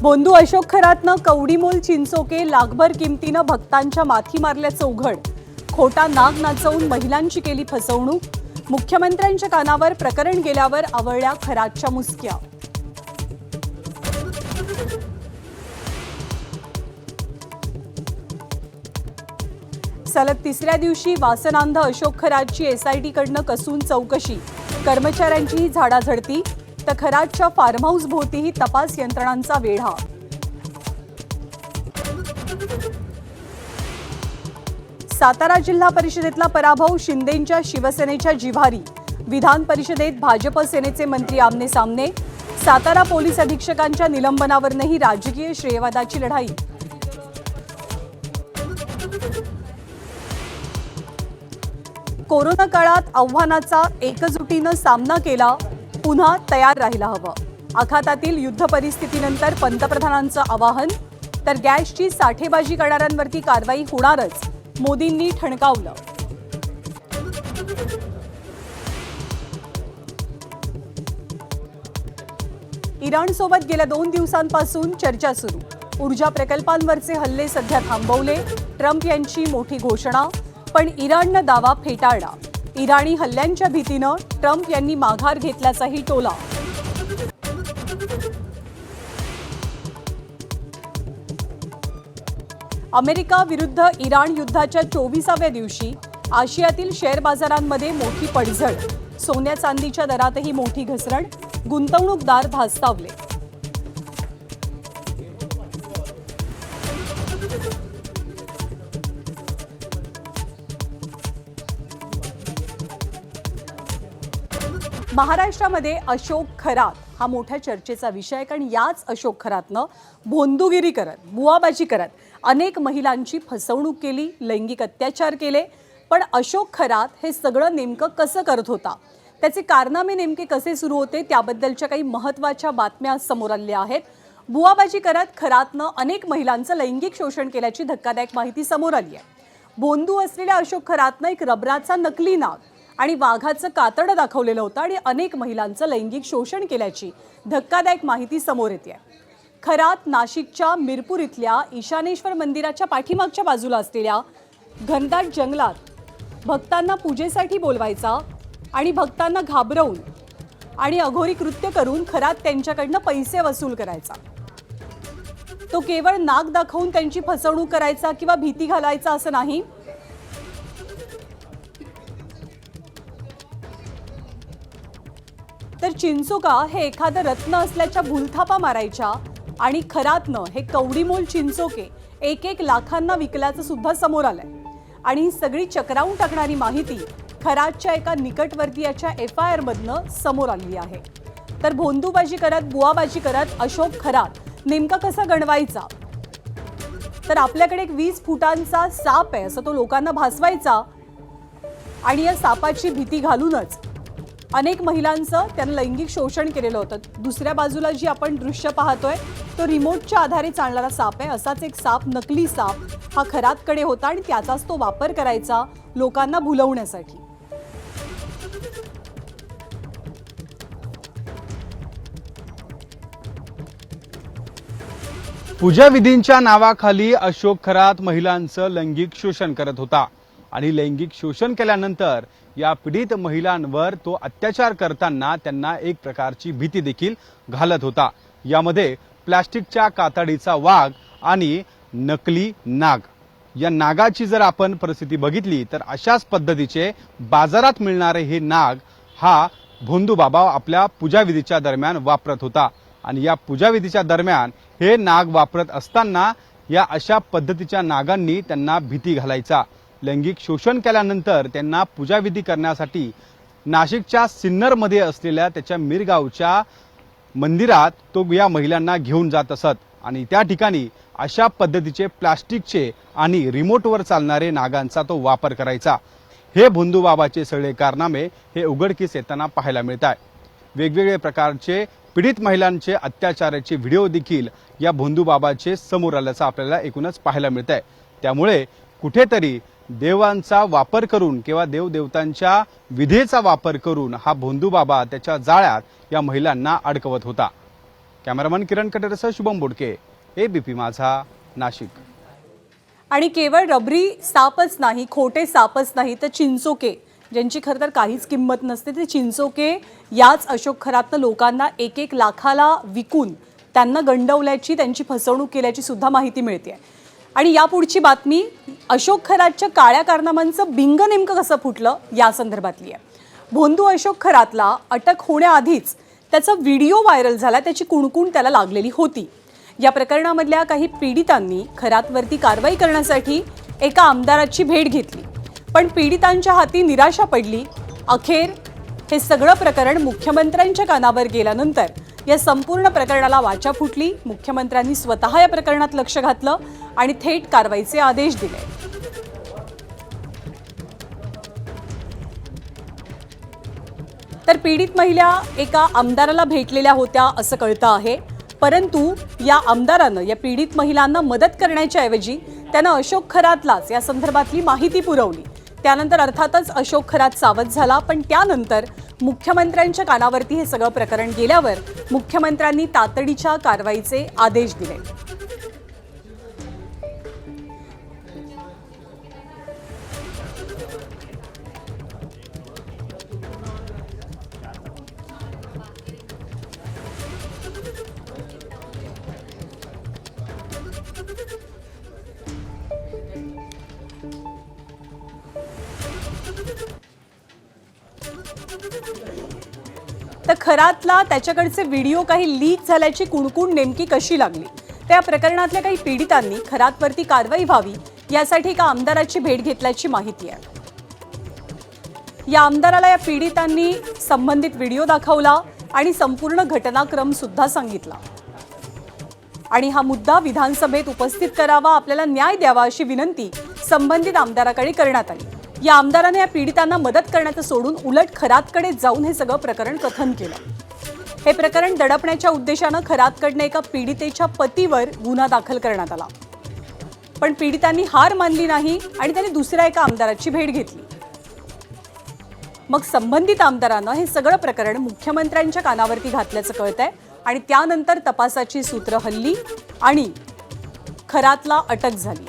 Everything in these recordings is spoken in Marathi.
बोंधू अशोक खरातनं कवडीमोल चिंचोके लाखभर किमतीनं भक्तांच्या माथी मारल्याचं उघड. खोटा नाग नाचवून महिलांची केली फसवणूक. मुख्यमंत्र्यांच्या कानावर प्रकरण गेल्यावर आवळल्या खरातच्या मुसक्या. सलग तिसऱ्या दिवशी वासनांध अशोक खरातची एसआयटी कडनं कसून चौकशी. कर्मचाऱ्यांचीही झाडाझडती तर खरातच्या फार्म हाऊस भोवतीही तपास यंत्रणांचा वेढा. सातारा जिल्हा परिषदेतला पराभव शिंदेंच्या शिवसेनेच्या जिव्हारी. विधान परिषदेत भाजप सेनेचे मंत्री आमने सामने. सातारा पोलीस अधीक्षकांच्या निलंबनावरही राजकीय श्रेयवादाची लढाई. कोरोना काळात आव्हानाचा एकजुटीनं सामना केला. पुन्हा तयार राहायला हवं. आखातातील युद्ध परिस्थितीनंतर पंतप्रधानांचं आवाहन. तर गॅसची साठेबाजी करणाऱ्यांवरती कारवाई होणारच, मोदींनी ठणकावलं. इराणसोबत गेल्या 2 दिवसांपासून चर्चा सुरू. ऊर्जा प्रकल्पांवरचे हल्ले सध्या थांबवले. ट्रम्प यांची मोठी घोषणा. पण इराणनं दावा फेटाळला. इराणी हल्ल्यांच्या भीतीनं ट्रम्प यांनी माघार घेतल्याचाही टोला. अमेरिका विरुद्ध इराण युद्धाच्या 24व्या दिवशी आशियातील शेअर बाजारांमध्ये मोठी पडझड. सोन्या चांदीच्या दरातही मोठी घसरण. गुंतवणूकदार धास्तावले. महाराष्ट्रामध्ये अशोक खरात हा मोठ्या चर्चेचा विषय आहे. कारण याच अशोक खरातनं भोंदूगिरी करत, बुवाबाजी करत अनेक महिलांची फसवणूक केली, लैंगिक अत्याचार केले. पण अशोक खरात हे सगळं नेमकं कसं करत होता, त्याचे कारनामे नेमके कसे सुरू होते, त्याबद्दलच्या काही महत्त्वाच्या बातम्या समोर आल्या आहेत. बुवाबाजी करत खरातनं अनेक महिलांचं लैंगिक शोषण केल्याची धक्कादायक माहिती समोर आली आहे. बोंधू असलेल्या अशोक खरातनं एक रबराचा नकली नाग आणि वाघाचं कातडं दाखवलेलं होतं आणि अनेक महिलांचं लैंगिक शोषण केल्याची धक्कादायक माहिती समोर येते. खरात नाशिकच्या मिरपूर इथल्या ईशानेश्वर मंदिराच्या पाठीमागच्या बाजूला असलेल्या घनदाट जंगलात भक्तांना पूजेसाठी बोलवायचा आणि भक्तांना घाबरवून आणि अघोरी कृत्य करून खरात त्यांच्याकडनं पैसे वसूल करायचा. तो केवळ नाग दाखवून त्यांची फसवणूक करायचा किंवा भीती घालायचा असं नाही. तर चिंचोका हे एखादं रत्न असल्याच्या भूलथापा मारायच्या आणि खरातनं हे कवडीमोल चिंचोके 1-1 लाखांना विकल्याचं सुद्धा समोर आलंय. आणि ही सगळी चक्रावून टाकणारी माहिती खरातच्या एका निकटवर्तीयाच्या FIR मधनं समोर आलेली आहे. तर भोंदूबाजी करत, बुवाबाजी करत अशोक खरात नेमका कसा गणवायचा, तर आपल्याकडे एक 20 फुटांचा साप आहे असं तो लोकांना भासवायचा आणि या सापाची भीती घालूनच अनेक महिलांचं त्यानं लैंगिक शोषण केलेलं होतं. दुसऱ्या बाजूला जी आपण दृश्य पाहतोय तो रिमोटच्या आधारे चालणारा साप आहे. असाच एक साप, नकली साप हा खरातकडे होता आणि त्याचाच तो वापर करायचा लोकांना भुलवण्यासाठी. पूजाविधींच्या नावाखाली अशोक खरात महिलांचं लैंगिक शोषण करत होता आणि लैंगिक शोषण केल्यानंतर या पीडित महिलांवर तो अत्याचार करताना त्यांना एक प्रकारची भीती देखील घालत होता. यामध्ये प्लास्टिकच्या कातडीचा वाघ आणि नकली नाग, या नागाची जर आपण परिस्थिती बघितली तर अशाच पद्धतीचे बाजारात मिळणारे हे नाग हा भोंदू बाबा आपल्या पूजाविधीच्या दरम्यान वापरत होता. आणि या पूजाविधीच्या दरम्यान हे नाग वापरत असताना या अशा पद्धतीच्या नागांनी त्यांना भीती घालायचा. लैंगिक शोषण केल्यानंतर त्यांना पूजाविधी करण्यासाठी नाशिकच्या सिन्नरमध्ये असलेल्या त्याच्या मिरगावच्या मंदिरात तो या महिलांना घेऊन जात असत आणि त्या ठिकाणी अशा पद्धतीचे प्लास्टिकचे आणि रिमोटवर चालणारे नागांचा तो वापर करायचा. हे भोंदू बाबाचे सगळे कारनामे हे उघडकीस येताना पाहायला मिळत आहे. वेगवेगळे प्रकारचे पीडित महिलांचे अत्याचाराचे व्हिडिओ देखील या भोंदू बाबाचे समोर आल्याचं आपल्याला एकूणच पाहायला मिळत आहे. त्यामुळे कुठेतरी देवांचा वापर करून किंवा देवदेवतांच्या विधेचा वापर करून हा भोंदू बाबा त्याच्या जाळ्यात या महिलांना अडकवत होता. कॅमेरामन किरण कटेरसह शुभम बोडके, ABP माझा, नाशिक. आणि केवळ रबरी सापच नाही, खोटे सापच नाही, तर चिंचोके ज्यांची खरं तर काहीच किंमत नसते, ते चिंचोके याच अशोक खरातनं लोकांना 1-1 लाखाला विकून त्यांना गंडवल्याची, त्यांची फसवणूक केल्याची सुद्धा माहिती मिळते. आणि यापुढची बातमी अशोक खरातच्या काळ्या कारनामांचं बिंग नेमकं कसं फुटलं या संदर्भातली आहे. भोंदू अशोक खरातला अटक होण्याआधीच त्याचा व्हिडिओ व्हायरल झाला, त्याची कुणकुण त्याला लागलेली होती. या प्रकरणामधल्या काही पीडितांनी खरातवरती कारवाई करण्यासाठी एका आमदाराची भेट घेतली, पण पीडितांच्या हाती निराशा पडली. अखेर हे सगळं प्रकरण मुख्यमंत्र्यांच्या कानावर गेल्यानंतर या संपूर्ण प्रकरणाला वाचा फुटली. मुख्यमंत्र्यांनी स्वतः या प्रकरणात लक्ष घातलं आणि थेट कारवाईचे आदेश दिले. तर पीडित महिला एका आमदाराला भेटलेल्या होत्या असं कळतं आहे, परंतु या आमदारानं या पीडित महिलांना मदत करण्याच्या ऐवजी त्यानं अशोक खरातलाच या संदर्भातली माहिती पुरवली. त्यानंतर अर्थातच अशोक खरात सावध झाला, पण त्यानंतर मुख्यमंत्र्यांच्या कानावरती हे सगळं प्रकरण गेल्यावर मुख्यमंत्र्यांनी तातडीच्या कारवाईचे आदेश दिले. तर खरातला त्याच्याकडचे व्हिडिओ काही लीक झाल्याची कुणकुण नेमकी कशी लागली, त्या प्रकरणातल्या काही पीडितांनी खरातवरती कारवाई व्हावी यासाठी एका आमदाराची भेट घेतल्याची माहिती आहे. या आमदाराला या पीडितांनी संबंधित व्हिडिओ दाखवला आणि संपूर्ण घटनाक्रम सुद्धा सांगितला. आणि हा मुद्दा विधानसभेत उपस्थित करावा, आपल्याला न्याय द्यावा अशी विनंती संबंधित आमदाराकडे करण्यात आली. या आमदाराने या पीडितांना मदत करण्याचं सोडून उलट खरातकडे जाऊन हे सगळं प्रकरण कथन केलं. हे प्रकरण दडपण्याच्या उद्देशानं खरातकडनं एका पीडितेच्या पतीवर गुन्हा दाखल करण्यात आला, पण पीडितांनी हार मानली नाही आणि त्यांनी दुसऱ्या एका आमदाराची भेट घेतली. मग संबंधित आमदारानं हे सगळं प्रकरण मुख्यमंत्र्यांच्या कानावरती घातल्याचं कळतंय आणि त्यानंतर तपासाची सूत्र हलली आणि खरातला अटक झाली.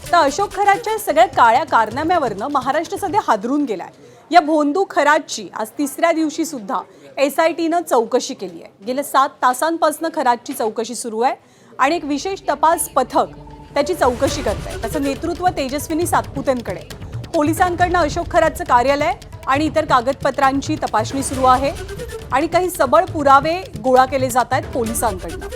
तर अशोक खरातच्या सगळ्या काळ्या कारनाम्यावरनं महाराष्ट्र सध्या हादरून गेलाय. या भोंदू खरातची आज तिसऱ्या दिवशी सुद्धा SITनं चौकशी केली आहे. गेल्या 7 तासांपासून खरातची चौकशी सुरू आहे आणि एक विशेष तपास पथक त्याची चौकशी करत आहे. त्याचं नेतृत्व तेजस्विनी सातपुतेंकडे. पोलिसांकडनं अशोक खरातचं कार्यालय आणि इतर कागदपत्रांची तपासणी सुरू आहे आणि काही सबळ पुरावे गोळा केले जात आहेत पोलिसांकडनं.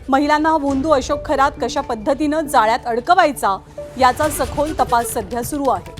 महिलांना हा भोंदू अशोक खरात कशा पद्धतीनं जाळ्यात अडकवायचा याचा सखोल तपास सध्या सुरू आहे.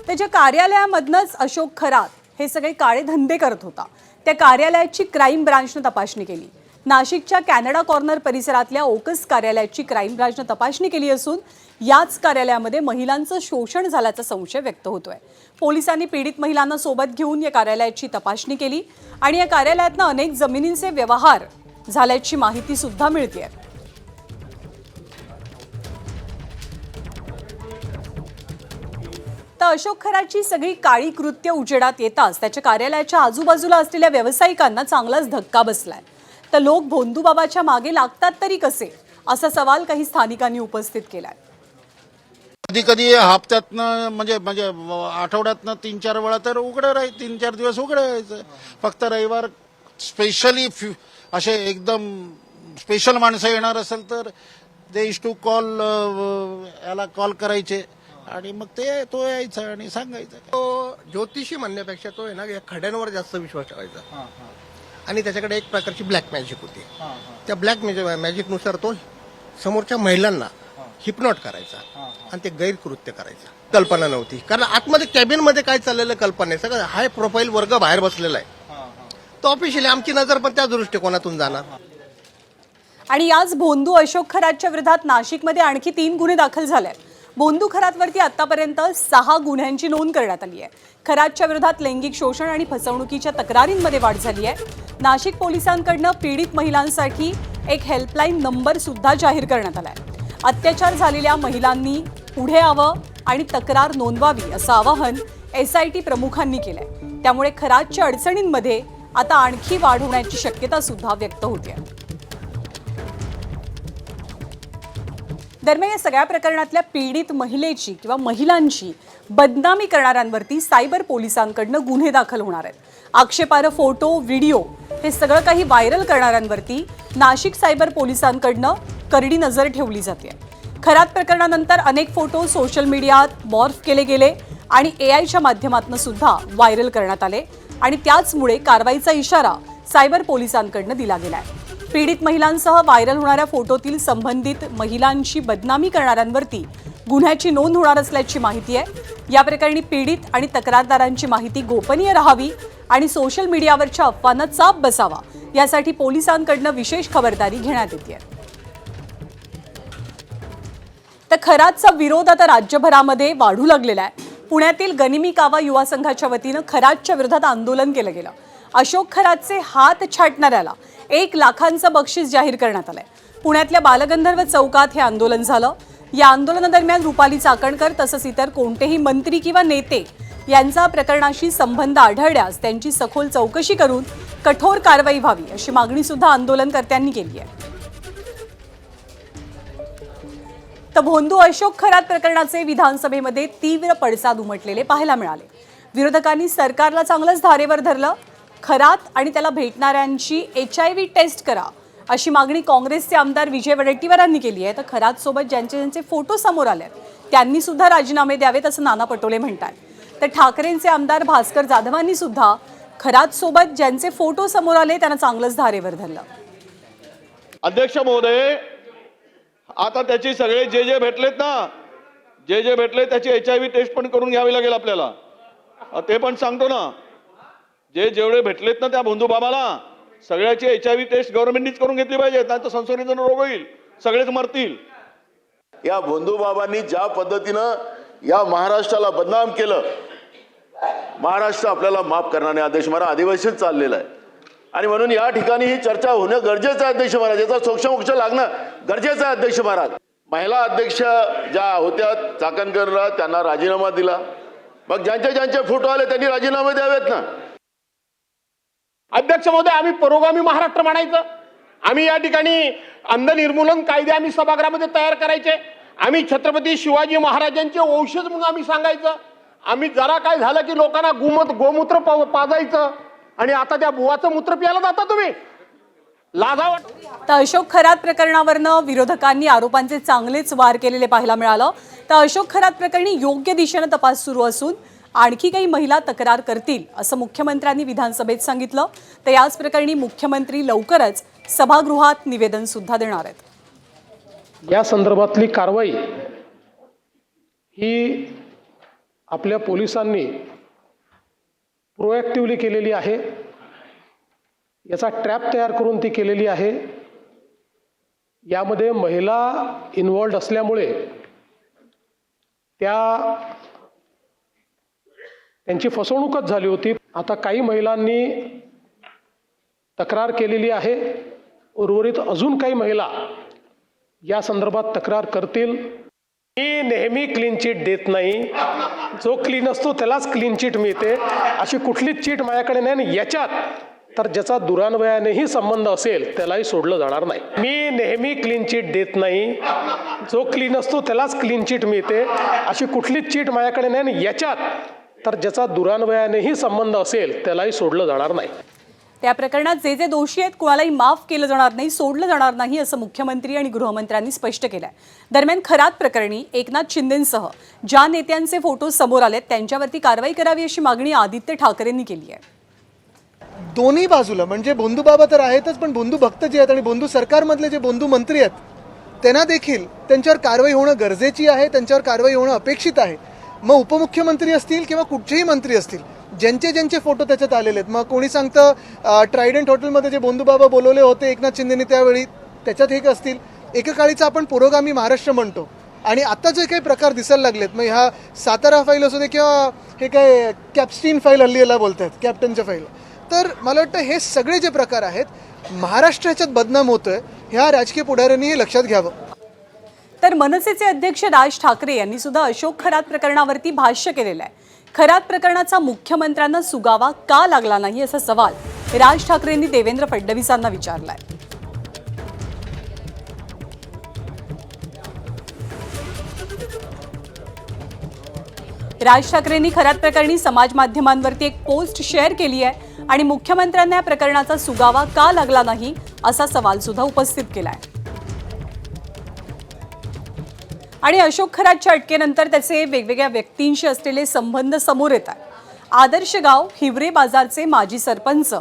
त्याच्या कार्यालयामधनंच अशोक खरात हे सगळे काळे धंदे करत होता. त्या कार्यालयाची क्राईम ब्रांचनं तपासणी केली. नाशिकच्या कॅनडा कॉर्नर परिसरातल्या ओकस कार्यालयाची क्राईम ब्रांचनं तपासणी केली असून याच कार्यालयामध्ये महिलांचं शोषण झाल्याचा संशय व्यक्त होतोय. पोलिसांनी पीडित महिलांना सोबत घेऊन या कार्यालयाची तपासणी केली आणि या कार्यालयातनं अनेक जमिनींचे व्यवहार झाल्याची माहिती सुद्धा मिळते. तर अशोक खरातची सगळी काळी कृत्य उजेडात येताच त्याच्या कार्यालयाच्या आजूबाजूला असलेल्या व्यावसायिकांना चांगलाच धक्का बसलाय. तर लोक भोंदूबाबाच्या मागे लागतात तरी कसे, असा सवाल काही स्थानिकांनी उपस्थित केलाय. कधी कधी हप्त्यातनं म्हणजे आठवड्यातनं 3-4 वेळा तर उघडं राहील, 3-4 दिवस उघडं राहायचं. फक्त रविवार स्पेशली असे एकदम स्पेशल माणसं येणार असेल तर दे इज टू कॉल, याला कॉल करायचे आणि मग तो यायचा आणि सांगायचा. तो ज्योतिषी म्हणण्यापेक्षा तो आहे ना या खड्यांवर जास्त विश्वास ठेवायचा आणि त्याच्याकडे एक प्रकारची ब्लॅक मॅजिक होती. त्या ब्लॅक मॅजिकनुसार तो समोरच्या महिलांना हिप्नॉट करायचा आणि ते गैरकृत्य करायचं. कल्पना नव्हती, कारण आतमध्ये कॅबिनमध्ये काय चाललेलं कल्पना नाही. सगळं हाय प्रोफाईल वर्ग बाहेर बसलेला आहे. तो ऑफिशियली आमची नजर पण त्या दृष्टिकोनातून जाणार. आणि याच भोंदू अशोक खरातच्या विरोधात नाशिकमध्ये आणखी 3 गुन्हे दाखल झाले आहेत. भोंदू खरातवरती आतापर्यंत 6 गुन्ह्यांची नोंद करण्यात आली आहे. खरातच्या विरोधात लैंगिक शोषण आणि फसवणुकीच्या तक्रारींमध्ये वाढ झाली आहे. नाशिक पोलिसांकडनं पीडित महिलांसाठी एक हेल्पलाईन नंबर सुद्धा जाहीर करण्यात आला आहे. अत्याचार झालेल्या महिलांनी पुढे यावं आणि तक्रार नोंदवावी असं आवाहन SIT प्रमुखांनी केलंय. त्यामुळे खरातच्या अडचणींमध्ये आता आणखी वाढ होण्याची शक्यता सुद्धा व्यक्त होते. दरम्यान या सगळ्या प्रकरणातल्या पीडित महिलेची किंवा महिलांची बदनामी करणाऱ्यांवरती सायबर पोलिसांकडनं गुन्हे दाखल होणार आहेत. आक्षेपार्ह फोटो, व्हिडिओ हे सगळं काही व्हायरल करणाऱ्यांवरती नाशिक सायबर पोलिसांकडनं करडी नजर ठेवली जाते. खरात प्रकरणानंतर अनेक फोटो सोशल मीडियात मॉर्फ केले गेले आणि AIच्या माध्यमातून सुद्धा व्हायरल करण्यात आले आणि त्याचमुळे कारवाईचा इशारा सायबर पोलिसांकडनं दिला गेलाय. पीडित महिलांसह व्हायरल होणाऱ्या फोटोतील संबंधित महिलांची बदनामी करणाऱ्यांवरती गुन्ह्याची नोंद होणार असल्याची माहिती आहे. या प्रकरणी पीडित आणि तक्रारदारांची माहिती गोपनीय राहावी आणि सोशल मीडियावरच्या अफवांना चाप बसावा यासाठी पोलिसांकडनं विशेष खबरदारी घेण्यात येते. तर खरातचा विरोध आता राज्यभरामध्ये वाढू लागलेला आहे. पुण्यातील गनिमी कावा युवा संघाच्या वतीनं खरातच्या विरोधात आंदोलन केलं गेलं. अशोक खरातचे हात छाटणाऱ्याला 1 लाखांचं बक्षीस जाहीर करण्यात आलंय. पुण्यातल्या बालगंधर्व चौकात हे आंदोलन झालं. या आंदोलनादरम्यान रुपाली चाकणकर तसंच इतर कोणतेही मंत्री किंवा नेते यांचा प्रकरणाशी संबंध आढळल्यास त्यांची सखोल चौकशी करून कठोर कारवाई व्हावी अशी मागणी सुद्धा आंदोलनकर्त्यांनी केली आहे. तर भोंदू अशोक खरात प्रकरणाचे विधानसभेमध्ये तीव्र पडसाद उमटलेले पाहायला मिळाले. विरोधकांनी सरकारला चांगलंच धारेवर धरलं. खरात आणि त्याला भेटणाऱ्यांची HIV टेस्ट करा अशी मागणी काँग्रेसचे आमदार विजय वडेट्टीवारांनी केली आहे. तर खरात सोबत ज्यांचे फोटो समोर आले त्यांनी सुद्धा राजीनामे द्यावेत असं नाना पटोले म्हणतात. तर ठाकरेंचे आमदार भास्कर जाधवांनी सुद्धा खरात सोबत ज्यांचे फोटो समोर आले त्यांना चांगलंच धारेवर धरलं. अध्यक्ष महोदय, आता त्याची सगळे जे भेटलेत ना, जे भेटले त्याची HIV टेस्ट पण करून घ्यावी लागेल आपल्याला. ते पण सांगतो ना, जेवढे भेटलेत ना त्या बंधू बाबाला सगळ्याची HIV टेस्ट गव्हर्नमेंटनीच करून घेतली पाहिजे, नाही तर संसर्गजन्य रोग होईल, सगळेच मरतील. या बंधू बाबांनी ज्या पद्धतीनं या महाराष्ट्राला बदनाम केलं, महाराष्ट्र आपल्याला माफ करणार नाही अध्यक्ष महाराज. आदिवासीच चाललेला आहे आणि म्हणून या ठिकाणी ही चर्चा होणं गरजेचं आहे अध्यक्ष महाराज. याचा सोक्षमोक्ष लागणं गरजेचं आहे अध्यक्ष महाराज. महिला अध्यक्ष ज्या होत्या चाकणकरला त्यांना राजीनामा दिला. मग ज्यांचे फोटो आले त्यांनी राजीनामे द्यावेत ना. अध्यक्ष महोदय, आम्ही पुरोगामी महाराष्ट्र म्हणायचं. आम्ही या ठिकाणी अंध निर्मूलन कायदे आम्ही सभागृहामध्ये तयार करायचे. आम्ही छत्रपती शिवाजी महाराजांचे वंशज म्हणून आम्ही सांगायचं. आम्ही जरा काय झालं की लोकांना गोमूत्र पाजायचं आणि आता त्या बुवाचं मूत्र प्यायला जाता तुम्ही. लाजा वाटते. तर अशोक खरात प्रकरणावरनं विरोधकांनी आरोपांचे चांगलेच वार केलेले पाहायला मिळालं. तर अशोक खरात प्रकरणी योग्य दिशेनं तपास सुरू असून आणखी काही महिला तक्रार करतील असं मुख्यमंत्र्यांनी विधानसभेत सांगितलं. तर याच प्रकरणी मुख्यमंत्री लवकरच सभागृहात निवेदन सुद्धा देणार आहेत. या संदर्भातली कारवाई ही आपल्या पोलिसांनी प्रोएक्टिव्हली केलेली आहे. याचा ट्रॅप तयार करून ती केलेली आहे. यामध्ये महिला इन्व्हॉल्ड असल्यामुळे त्यांची फसवणूकच झाली होती. आता काही महिलांनी तक्रार केलेली आहे. उर्वरित अजून काही महिला या संदर्भात तक्रार करतील. मी नेहमी क्लीन चिट देत नाही. जो क्लीन असतो त्यालाच क्लीन चिट मिळते. अशी कुठलीच चिट माझ्याकडे नाही. आणि याच्यात तर ज्याचा दुरान्वयानेही संबंध असेल त्यालाही सोडलं जाणार नाही. मी नेहमी क्लीन चिट देत नाही. जो क्लीन असतो त्यालाच क्लीन चिट मिळते. अशी कुठलीच चिट माझ्याकडे नाही. आणि याच्यात तर ज्याचा दुरान्वयानेही संबंध असेल त्यालाही सोडलं जाणार नाही. त्या प्रकरणात जे दोषी आहेत कुणालाही माफ केलं जाणार नाही, सोडलं जाणार नाही असं मुख्यमंत्री आणि गृहमंत्र्यांनी स्पष्ट केलं आहे. दरम्यान खरात प्रकरणी एकनाथ शिंदेंसह ज्या नेत्यांचे फोटो समोर आलेत त्यांच्यावरती कारवाई करावी अशी मागणी आदित्य ठाकरेंनी केली आहे. दोन्ही बाजूला म्हणजे बंधू बाबा तर आहेतच, पण बंधू भक्त जे आहेत आणि बंधू सरकारमधले जे बंधू मंत्री आहेत त्यांना देखील त्यांच्यावर कारवाई होणं गरजेची आहे, त्यांच्यावर कारवाई होणं अपेक्षित आहे. मग उपमुख्यमंत्री असतील किंवा कुठचेही मंत्री असतील, ज्यांचे फोटो त्याच्यात आलेले आहेत. मग कोणी सांगतं ट्रायडंट हॉटेलमध्ये जे बंधू बाबा बोलवले होते एकनाथ शिंदेनी त्यावेळी त्याच्यात हे असतील. एकेकाळीचा आपण पुरोगामी महाराष्ट्र म्हणतो आणि आता जे काही प्रकार दिसायला लागलेत, मग ह्या सातारा फाईल असू दे किंवा हे काय कॅप्स्टीन फाईल हल्ली याला बोलतात कॅप्टनच्या फाईल, तर मला वाटतं हे सगळे जे प्रकार आहेत महाराष्ट्र ह्याच्यात बदनाम होतोय, ह्या राजकीय पुढाऱ्यांनी हे लक्षात घ्यावं. तर मनसेचे अध्यक्ष राज ठाकरे यांनी सुद्धा अशोक खरात प्रकरणावरती भाष्य केलेलं आहे. खरात प्रकरणाचा मुख्यमंत्र्यांना सुगावा का लागला नाही असा सवाल राज ठाकरेंनी देवेंद्र फडणवीसांना विचारलाय. राज ठाकरेंनी खरात प्रकरणी समाज माध्यमांवरती एक पोस्ट शेअर केली आहे आणि मुख्यमंत्र्यांना या प्रकरणाचा सुगावा का लागला नाही असा सवाल सुद्धा उपस्थित केलाय. आणि अशोक खरातच्या अटकेनंतर त्याचे वेगवेगळ्या व्यक्तींशी असलेले संबंध समोर येतात. आदर्श गाव हिवरे बाजारचे माजी सरपंच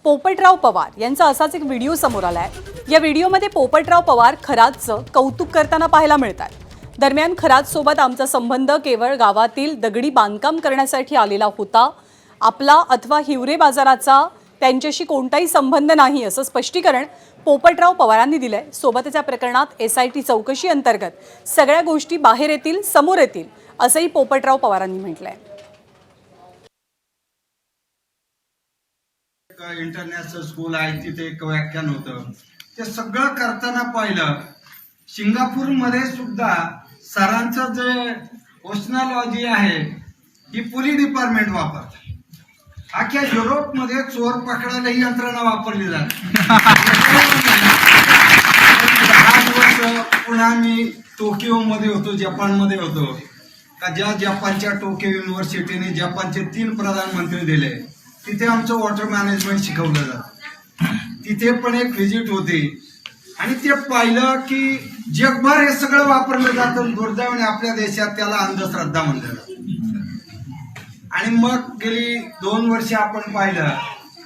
पोपटराव पवार यांचा असाच एक व्हिडिओ समोर आलाय. या व्हिडिओमध्ये पोपटराव पवार खरातचं कौतुक करताना पाहायला मिळतात. दरम्यान खरात सोबत आमचा संबंध केवळ गावातील दगडी बांधकाम करण्यासाठी आलेला होता. आपला अथवा हिवरे बाजाराचा त्यांच्याशी कोणताही संबंध नाही असं स्पष्टीकरण पोपटराव पवारांनी दिलंय. सोबतच या प्रकरणात SIT चौकशी अंतर्गत सगळ्या गोष्टी बाहेर येतील, समोर येतील असंही पोपटराव पवारांनी म्हटलंय. इंटरनॅशनल स्कूल आहे तिथे एक व्याख्यान होतं. ते सगळं करताना पाहिलं. सिंगापूरमध्ये सुद्धा सरांचं जे ओशनॉलॉजी आहे ही पोलीस डिपार्टमेंट वापरतात. अख्ख्या युरोपमध्ये चोर पकडायला ही यंत्रणा वापरली जाते. 10 वर्ष पुन्हा मी टोकियोमध्ये होतो, जपानमध्ये होतो. का ज्या जपानच्या टोकियो युनिव्हर्सिटीने जपानचे 3 प्रधानमंत्री दिले, तिथे आमचं वॉटर मॅनेजमेंट शिकवलं जातं. तिथे पण एक व्हिजिट होती आणि ते पाहिलं की जगभर हे सगळं वापरलं जातं. दुर्दैवाने आपल्या देशात त्याला अंधश्रद्धा म्हणलं जातं. आणि मग गेली 2 वर्ष आपण पाहिलं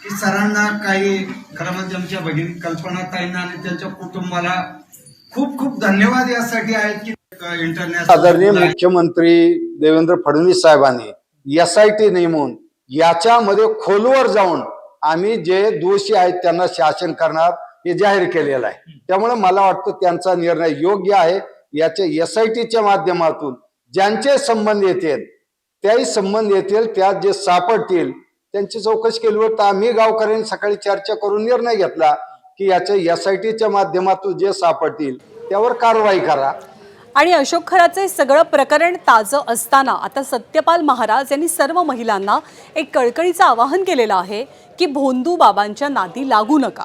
की सरांना काही खरं म्हणजे आमच्या भगिनी कल्पनाताईंना आणि त्यांच्या कुटुंबाला खूप खूप धन्यवाद यासाठी आहेत की इंटरनॅशनल आदरणीय मुख्यमंत्री देवेंद्र फडणवीस साहेबांनी SIT नेमून याच्यामध्ये खोलवर जाऊन आम्ही जे दोषी आहेत त्यांना शासन करणार हे जाहीर केलेलं आहे. त्यामुळे मला वाटतं त्यांचा निर्णय योग्य आहे. याच्या SITच्या माध्यमातून ज्यांचे संबंध येतील त्याही संबंध येतील, त्यात जे सापडतील त्यांची चौकशी केली. तर आम्ही गावकऱ्यांनी सकाळी चर्चा करून निर्णय घेतला की याच्या SITच्या माध्यमातून जे सापडतील त्यावर कारवाई करा. आणि अशोक खराचे सगळं प्रकरण ताजं असताना आता सत्यपाल महाराज यांनी सर्व महिलांना एक कळकळीचं आवाहन केलेलं आहे की भोंदू बाबांच्या नादी लागू नका.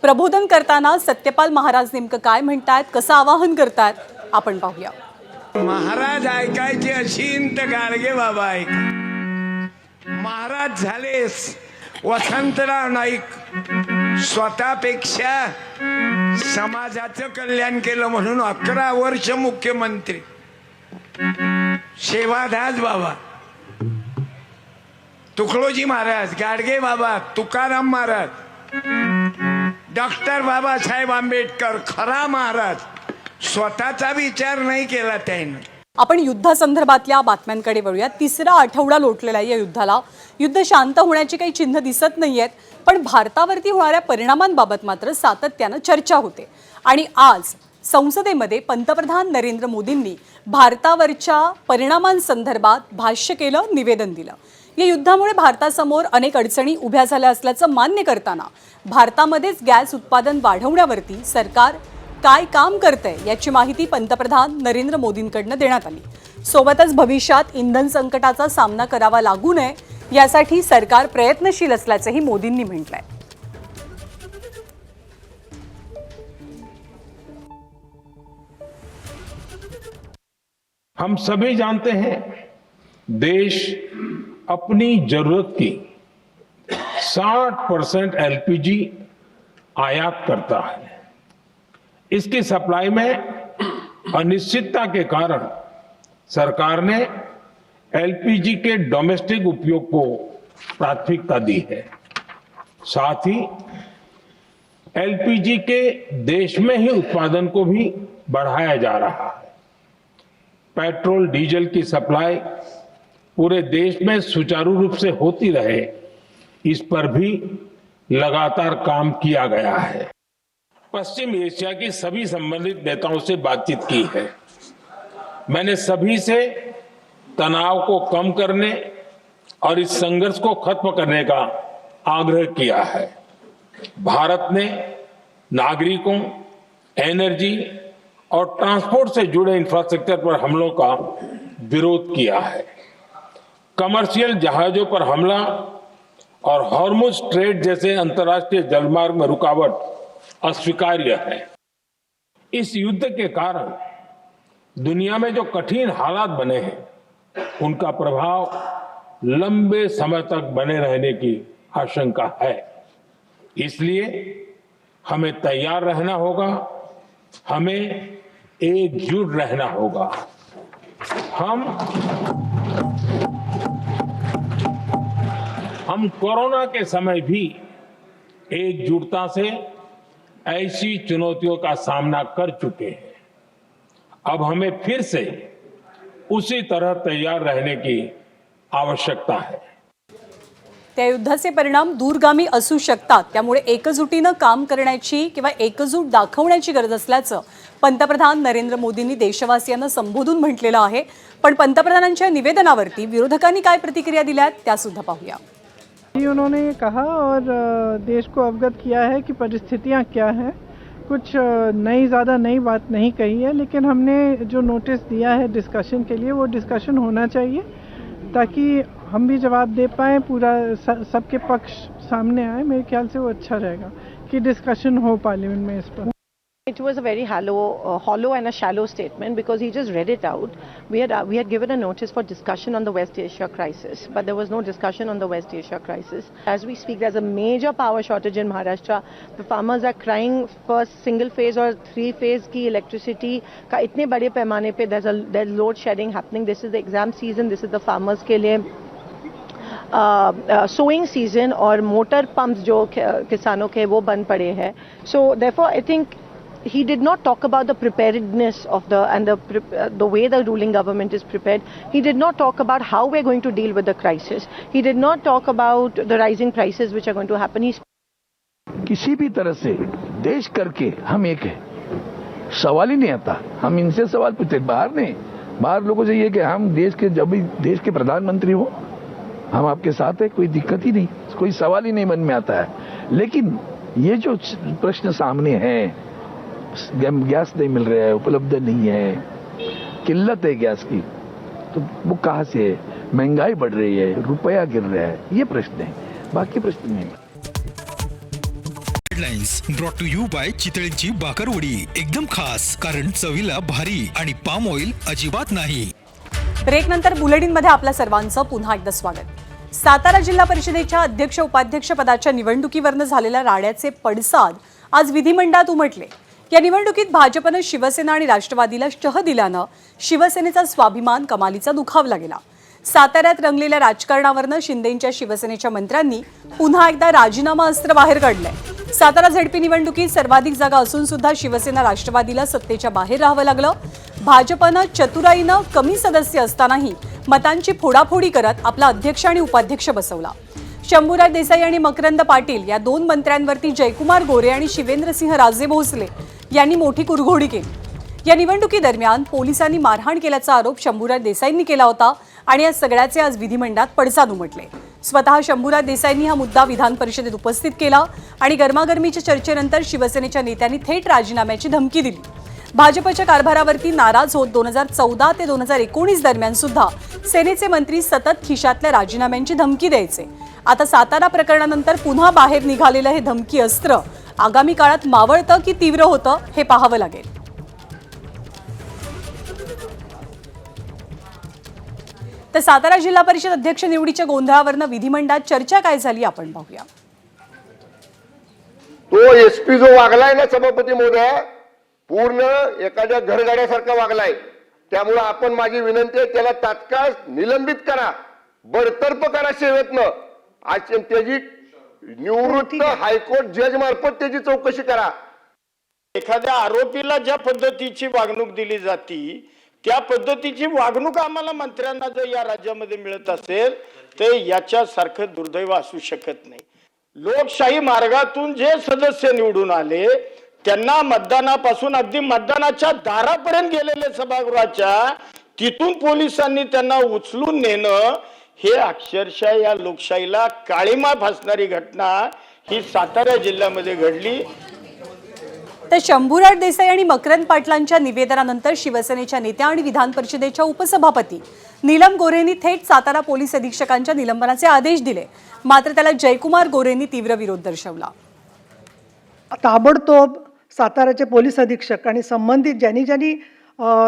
प्रबोधन करताना सत्यपाल महाराज नेमकं काय म्हणतायत, कसं आवाहन करतायत आपण पाहूया. महाराज ऐकायचे अशीन तर गाडगे बाबा ऐक. महाराज झालेस वसंतराव नाईक स्वतःपेक्षा समाजाचं कल्याण केलं म्हणून 11 वर्ष मुख्यमंत्री. सेवादास बाबा, तुकडोजी महाराज, गाडगे बाबा, तुकाराम महाराज, डॉक्टर बाबासाहेब आंबेडकर, खरा महाराज. स्वतःचा विचार नाही केला त्याने. आपण युद्धासंदर्भातल्या बातम्यांकडे वळूया. 3रा आठवडा लोटलेला आहे या युद्धाला. युद्ध शांत होण्याची काही चिन्ह दिसत नाहीयेत, पण भारतावरती होणाऱ्या परिणामांबाबत मात्र सातत्यानं चर्चा होते. आणि आज संसदेमध्ये पंतप्रधान नरेंद्र मोदींनी भारतावरच्या परिणामांसंदर्भात भाष्य केलं, निवेदन दिलं. या युद्धामुळे भारतासमोर अनेक अडचणी उभ्या झाल्या असल्याचं मान्य करताना भारतामध्येच गॅस उत्पादन वाढवण्यावरती सरकार काय काम करतंय याची माहिती पंतप्रधान नरेंद्र मोदींकडनं देण्यात आली. सोबतच भविष्यात इंधन संकटाचा सामना करावा लागू नये यासाठी सरकार प्रयत्नशील असल्याचंही मोदींनी म्हटलंय. हम सभी जानते हैं देश अपनी जरूरत की 60% LPG आयात करता है. इसकी सप्लाई में अनिश्चितता के कारण सरकार ने LPG के डोमेस्टिक उपयोग को प्राथमिकता दी है. साथ ही LPG के देश में ही उत्पादन को भी बढ़ाया जा रहा है. पेट्रोल डीजल की सप्लाई पूरे देश में सुचारू रूप से होती रहे, इस पर भी लगातार काम किया गया है. पश्चिम एशिया की सभी संबंधित नेताओं से बातचीत की है. मैंने सभी से तनाव को कम करने और इस संघर्ष को खत्म करने का आग्रह किया है. भारत ने नागरिकों, एनर्जी और ट्रांसपोर्ट से जुड़े इंफ्रास्ट्रक्चर पर हमलों का विरोध किया है। कमर्शियल जहाजों पर हमला और हॉर्मुज ट्रेड जैसे अंतर्राष्ट्रीय जलमार्ग में रुकावट अस्वीकार्य है। इस युद्ध के कारण दुनिया में जो कठिन हालात बने हैं उनका प्रभाव लंबे समय तक बने रहने की आशंका है। इसलिए हमें तैयार रहना होगा, हमें एकजुट रहना होगा। हम कोरोना के समय भी एकजुटता से ऐसी चुनौतियों का सामना कर चुके हैं। अब हमें फिर से उसी तरह तैयार रहने की आवश्यकता है। त्या युद्धाचे परिणाम दूरगामी असू शकतात, त्यामुळे एकजुटीनं काम करण्याची किंवा एकजूट दाखवण्याची गरज असल्याचं पंतप्रधान नरेंद्र मोदींनी देशवासियांना संबोधून म्हटलेलं आहे। पण पंतप्रधानांच्या निवेदनावरती विरोधकांनी काय प्रतिक्रिया दिल्यात त्या सुद्धा पाहूया। उन्होंने ये कहा और देश को अवगत किया है कि परिस्थितियां क्या हैं। कुछ ज़्यादा नई बात नहीं कही है, लेकिन हमने जो नोटिस दिया है डिस्कशन के लिए, वो डिस्कशन होना चाहिए ताकि हम भी जवाब दे पाएँ, पूरा सबके पक्ष सामने आए। मेरे ख्याल से वो अच्छा रहेगा कि डिस्कशन हो पार्लियामेंट में इस पर। It was a very hollow and a shallow statement because he just read it out. We had given a notice for discussion on the West Asia crisis, but there was no discussion on the West Asia crisis. As we speak, there's a major power shortage in Maharashtra. The farmers are crying for single phase or 3 phase की electricity का इतने बड़े पैमाने पे there's load shedding happening. This is the exam season. This is the farmers के लिए sowing season और मोटर पंप्स जो किसानों के वो बंद पड़े हैं. So therefore, I think he did not talk about the preparedness of the way the ruling government is prepared. He did not talk about how we're going to deal with the crisis. He did not talk about the rising prices which are going to happen. किसी भी तरह से देश करके हम एक है, सवाल ही नहीं आता। हम इनसे सवाल पूछते, बाहर नहीं, बाहर लोगों से ये कि हम देश के, जब भी देश के प्रधानमंत्री हो हम आपके साथ है, कोई दिक्कत ही नहीं, कोई सवाल ही नहीं मन में आता है। लेकिन ये जो प्रश्न सामने है, गैस नहीं मिल रहा है, उपलब्ध नहीं है, किल्लत है गैस की, तो वो कहाँ से है, महंगाई बढ़ रही है, रुपया गिर रहा है, ये प्रश्न है, बाकी प्रश्न नहीं। Headlines brought to you by चितळींची बाकरवडी, एकदम खास कारण चवीला भारी आणि पाम ऑइल अजिबात नाही। ब्रेक नंतर बुलेटिनमध्ये आपल्या सर्वांचं पुन्हा एकदा स्वागत। सातारा जिल्हा परिषदेच्या अध्यक्ष उपाध्यक्ष पदाच्या निवडणुकीवरनं झालेल्या राड्याचे पडसाद आज विधिमंडळात उमटले। या निवडणुकीत भाजपनं शिवसेना आणि राष्ट्रवादीला शह दिल्यानं शिवसेनेचा स्वाभिमान कमालीचा दुखावला गेला। साताऱ्यात रंगलेल्या राजकारणावरनं शिंदेंच्या शिवसेनेच्या मंत्र्यांनी पुन्हा एकदा राजीनामा अस्त्र बाहेर काढलंय। सातारा झेडपी निवडणुकीत सर्वाधिक जागा असून सुद्धा शिवसेना राष्ट्रवादीला सत्तेच्या बाहेर राहावं लागलं। भाजपनं चतुराईनं कमी सदस्य असतानाही मतांची फोडाफोडी करत आपला अध्यक्ष आणि उपाध्यक्ष बसवला। शंभूराज देसाई आणि मकरंद पाटील या 2 मंत्र्यांवरती जयकुमार गोरे आणि शिवेंद्रसिंह राजे भोसले यांनी मोठी कुरघोडी केली। या निवडणुकीदरम्यान पोलिसांनी मारहाण केल्याचा आरोप शंभूराज देसाईंनी केला होता आणि या सगळ्याचे आज विधिमंडळात पडसाद उमटले। स्वतः शंभूराज देसाईंनी हा मुद्दा विधान परिषदेत उपस्थित केला आणि गरमागरमीच्या चर्चेनंतर शिवसेनेच्या नेत्यांनी थेट राजीनाम्याची धमकी दिली। भाजपच्या कारभारावरती नाराज होत 2014 ते 2019 दरम्यान सुद्धा सेनेचे मंत्री सतत खिशातल्या राजीनाम्यांची धमकी द्यायचे। आता सातारा प्रकरणानंतर पुन्हा बाहेर निघालेलं हे धमकी अस्त्र आगामी काळात मावळतं की तीव्र होतं हे पाहावं लागेल। तर सातारा जिल्हा परिषद अध्यक्ष निवडीच्या गोंधळावरनं विधिमंडळात चर्चा काय झाली आपण पाहूया। तो एसपी जो वागलाय ना सभापती महोदय, पूर्ण एखाद्या घरगाड्यासारखा वागलाय। त्यामुळे आपण, माझी विनंती आहे, त्याला तात्काळ निलंबित करा, बडतर्फ करा सेवेतनं। आज त्याची निवृत्त हायकोर्ट जज मार्फत त्याची चौकशी करा। एखाद्या आरोपीला ज्या पद्धतीची वागणूक दिली जाती त्या पद्धतीची वागणूक आम्हाला मंत्र्यांना जर या राज्यामध्ये मिळत असेल तर याच्यासारखं दुर्दैव असू शकत नाही। लोकशाही मार्गातून जे सदस्य निवडून आले त्यांना मतदानापासून अगदी मतदानाच्या दारापर्यंत गेलेले सभागृहाच्या, तिथून पोलिसांनी त्यांना उचलून नेणं हे अक्षरशः या लोकशाहीला काळीमा फासणारी घटना ही सातारा जिल्ह्यामध्ये घडली। तर शंभूराज देसाई आणि मकरंद पाटलांच्या निवेदनानंतर शिवसेनेच्या नेत्या आणि विधान परिषदेच्या उपसभापती नीलम गोऱ्हेंनी थेट सातारा पोलीस अधीक्षकांच्या निलंबनाचे आदेश दिले. मात्र त्याला जयकुमार गोरेंनी तीव्र विरोध दर्शवला. ताबडतोब साताराचे पोलीस अधीक्षक आणि संबंधित ज्यांनी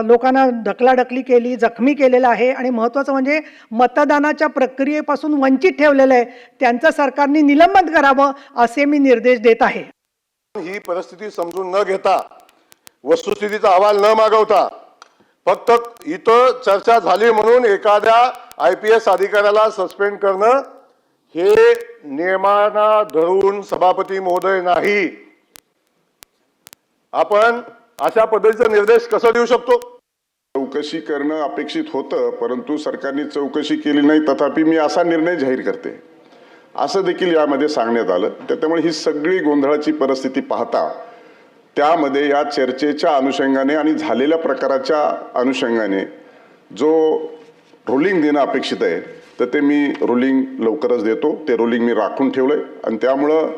लोकांना ढकलाढकली केली, जखमी केलेला आहे आणि महत्त्वाचं म्हणजे मतदानाच्या प्रक्रियेपासून वंचित ठेवलेलं आहे, त्यांचं सरकारने निलंबन करावं असे मी निर्देश देत आहे. ही परिस्थिती समजून न घेता, वस्तुस्थितीचा अहवाल न मागवता, फक्त इथं चर्चा झाली म्हणून एखाद्या IPS अधिकाऱ्याला सस्पेंड करणं हे नियमांना धरून सभापती महोदय नाही. आपण अशा पद्धतीचा निर्देश कसा देऊ शकतो? चौकशी करणं अपेक्षित होतं, परंतु सरकारने चौकशी केली नाही. तथापि मी असा निर्णय जाहीर करते असं देखील यामध्ये सांगण्यात आलं. त्यामुळे ही सगळी गोंधळाची परिस्थिती पाहता त्यामध्ये या चर्चेच्या अनुषंगाने आणि झालेल्या प्रकाराच्या अनुषंगाने जो रुलिंग देणं अपेक्षित आहे तर ते मी रुलिंग लवकरच देतो. ते रुलिंग मी राखून ठेवलंय आणि त्यामुळं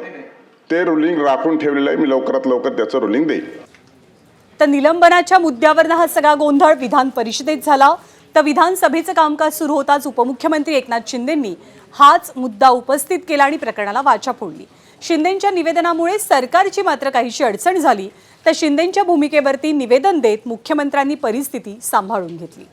ते रुलिंग राखून ठेवलेलं आहे. मी लवकरात लवकर त्याचं रुलिंग देईन. तर निलंबनाच्या मुद्द्यावरनं हा सगळा गोंधळ विधान परिषदेत झाला. तर विधानसभेचं कामकाज सुरू होताच उपमुख्यमंत्री एकनाथ शिंदेंनी हाच मुद्दा उपस्थित केला आणि प्रकरणाला वाचा फोडली. शिंदेंच्या निवेदनामुळे सरकारची मात्र काहीशी अडचण झाली. तर शिंदेंच्या भूमिकेवरती निवेदन देत मुख्यमंत्र्यांनी परिस्थिती सांभाळून घेतली.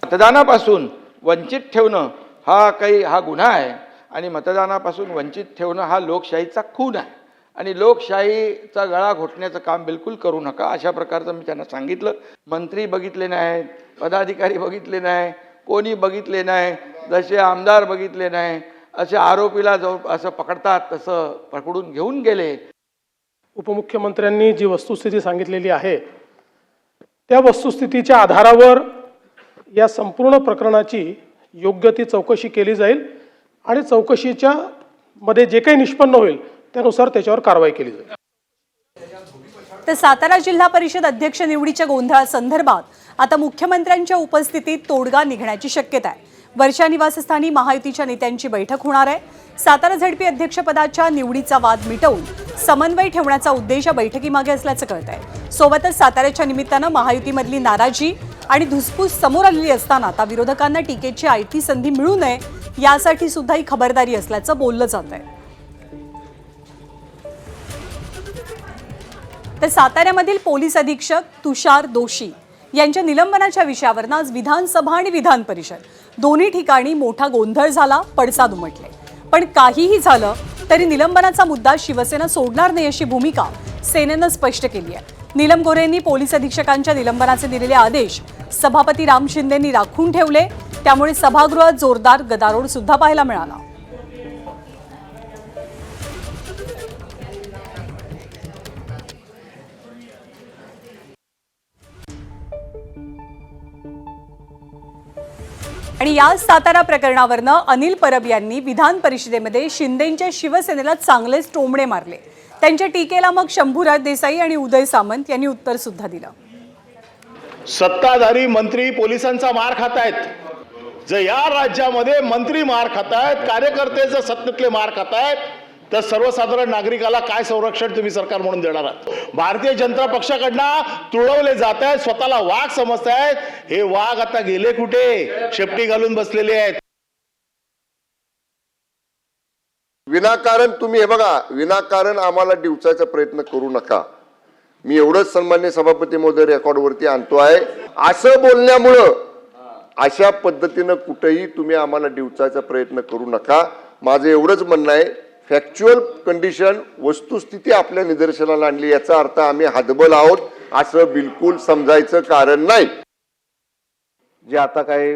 मतदानापासून वंचित ठेवणं हा गुन्हा आहे आणि मतदानापासून वंचित ठेवणं हा लोकशाहीचा खून आहे आणि लोकशाहीचा गळा घोटण्याचं काम बिलकुल करू नका अशा प्रकारचं मी त्यांना सांगितलं. मंत्री बघितले नाहीत, पदाधिकारी बघितले नाही, कोणी बघितले नाही, जसे आमदार बघितले नाही, असे आरोपीला जो असं पकडतात तसं पकडून घेऊन गेले. उपमुख्यमंत्र्यांनी जी वस्तुस्थिती सांगितलेली आहे त्या वस्तुस्थितीच्या आधारावर या संपूर्ण प्रकरणाची योग्य ती चौकशी केली जाईल आणि चौकशीच्या मध्ये जे काही निष्पन्न होईल त्यानुसार त्याच्यावर कारवाई केली जाईल. तर सातारा जिल्हा परिषद अध्यक्ष निवडीच्या गोंधळासंदर्भात आता मुख्यमंत्र्यांच्या उपस्थितीत तोडगा निघण्याची शक्यता आहे. वर्षा निवासस्थानी महायुतीच्या नेत्यांची बैठक होणार आहे. सातारा झडपी अध्यक्षपदाच्या निवडीचा वाद मिटवून समन्वय ठेवण्याचा उद्देश या बैठकीमागे असल्याचं कळतंय. सोबतच साताऱ्याच्या निमित्तानं महायुतीमधली नाराजी आणि धुसफूस समोर आलेली असताना आता विरोधकांना टीकेची आयती संधी मिळू नये यासाठी सुद्धा ही खबरदारी असल्याचं बोललं जात आहे. तर साताऱ्यामधील पोलीस अधीक्षक तुषार दोशी यांच्या निलंबनाच्या विषयावरून आज विधानसभा आणि विधान परिषद दोन्ही ठिकाणी मोठा गोंधळ झाला, पडसाद उमटले. पण काहीही झालं तरी निलंबनाचा मुद्दा शिवसेना सोडणार नाही अशी भूमिका सेनेनं स्पष्ट केली आहे. नीलम गोऱ्हेंनी पोलीस अधीक्षकांच्या निलंबनाचे दिलेले आदेश सभापती राम शिंदेंनी राखून ठेवले. त्यामुळे सभागृहात जोरदार गदारोळ सुद्धा पाहायला मिळाला. आणि या सातारा प्रकरणावरनं अनिल परब यांनी विधान परिषदेमध्ये शिंदेंच्या शिवसेनेला चांगलेच टोमणे मारले. त्यांच्या टीकेला मग शंभूराज देसाई आणि उदय सामंत यांनी उत्तर सुद्धा दिलं. सत्ताधारी मंत्री पोलिसांचा मार खातायत. जर या राज्यामध्ये मंत्री मार खातायत, कार्यकर्ते जर सत्तेतले मार खातायत तर सर्वसाधारण नागरिकाला काय संरक्षण तुम्ही सरकार म्हणून देणार आहात? भारतीय जनता पक्षाकडनं तुळवले जात आहेत, स्वतःला वाघ समजतायत. हे वाघ आता गेले कुठे? शेपटी घालून बसलेले आहेत. विनाकारण तुम्ही हे बघा, विनाकारण आम्हाला डिवचायचा प्रयत्न करू नका. मी एवढंच सन्मान्य सभापती महोदय रेकॉर्डवरती आणतो आहे. असं बोलण्यामुळं अशा पद्धतीनं कुठेही तुम्ही आम्हाला डिवचायचा प्रयत्न करू नका. माझं एवढंच म्हणणं आहे, फॅक्च्युअल कंडिशन, वस्तुस्थिती आपल्या निदर्शनाला आणली याचा अर्थ आम्ही हातबल आहोत असं बिलकुल समजायचं कारण नाही. जे आता काय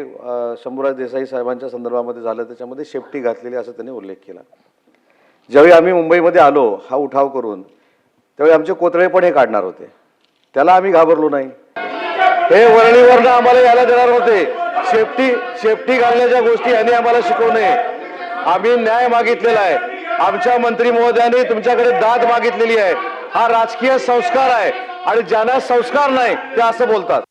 शंभूराज देसाई साहेबांच्या संदर्भामध्ये झालं त्याच्यामध्ये शेपटी घातलेली असं त्यांनी उल्लेख केला. ज्यावेळी आम्ही मुंबईमध्ये आलो हा उठाव करून त्यावेळी आमचे कोतळे पण हे काढणार होते, त्याला आम्ही घाबरलो नाही. हे वरणीवरनं आम्हाला यायला देणार होते. शेपटी घालण्याच्या गोष्टी यांनी आम्हाला शिकवू नये. आम्ही न्याय मागितलेला आहे. आमच्या मंत्री महोदयांनी तुमच्याकडे दाद मागितलेली आहे. हा राजकीय संस्कार आहे आणि ज्यांना संस्कार नाही ते असं बोलतात.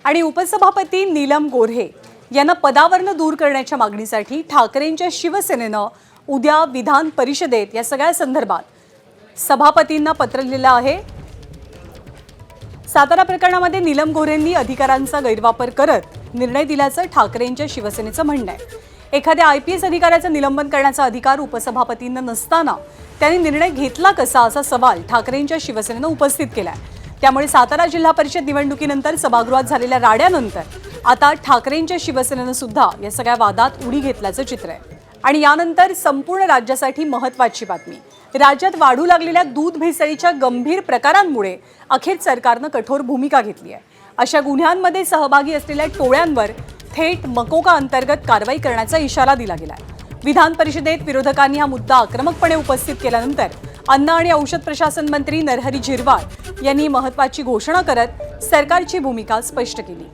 आणि उपसभापती नीलम गोऱ्हे यांना पदावरनं दूर करण्याच्या मागणीसाठी ठाकरेंच्या शिवसेनेनं उद्या विधान परिषदेत या सगळ्या संदर्भात सभापतींना पत्र लिहिलं आहे. सातारा प्रकरणामध्ये नीलम गोऱ्हेंनी अधिकारांचा गैरवापर करत निर्णय दिल्याचं ठाकरेंच्या शिवसेनेचं म्हणणं आहे. एखाद्या IPS अधिकाऱ्याचं निलंबन करण्याचा अधिकार उपसभापतींना नसताना त्यांनी निर्णय घेतला कसा, असा सवाल ठाकरेंच्या शिवसेनेनं उपस्थित केलाय. त्यामुळे सातारा जिल्हा परिषद निवडणुकीनंतर सभागृहात झालेल्या राड्यानंतर आता ठाकरेंच्या शिवसेनेनं सुद्धा या सगळ्या वादात उडी घेतल्याचं चित्र आहे. आणि यानंतर संपूर्ण राज्यासाठी महत्त्वाची बातमी. राज्यात वाढू लागलेल्या दूध भेसळीच्या गंभीर प्रकारांमुळे अखेर सरकारनं कठोर भूमिका घेतली आहे. अशा गुन्ह्यांमध्ये सहभागी असलेल्या टोळ्यांवर थेट मकोका अंतर्गत कारवाई करण्याचा इशारा दिला गेलाय. विधान परिषदेत विरोधकांनी हा मुद्दा आक्रमकपणे उपस्थित केल्यानंतर अन्न आणि औषध प्रशासन मंत्री नरहरी झिरवाळ यांनी महत्त्वाची घोषणा करत सरकारची भूमिका स्पष्ट केली.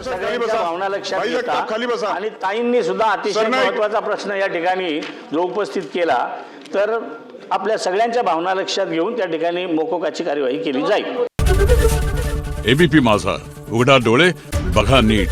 सगळ्यांच्या भावना लक्षात घेता आणि ताईंनी सुद्धा अतिशय महत्त्वाचा प्रश्न या ठिकाणी जो उपस्थित केला, तर आपल्या सगळ्यांच्या भावना लक्षात घेऊन त्या ठिकाणी मोकोकाची कार्यवाही केली जाईल. ABP माझा, उघडा डोळे बघा नीट.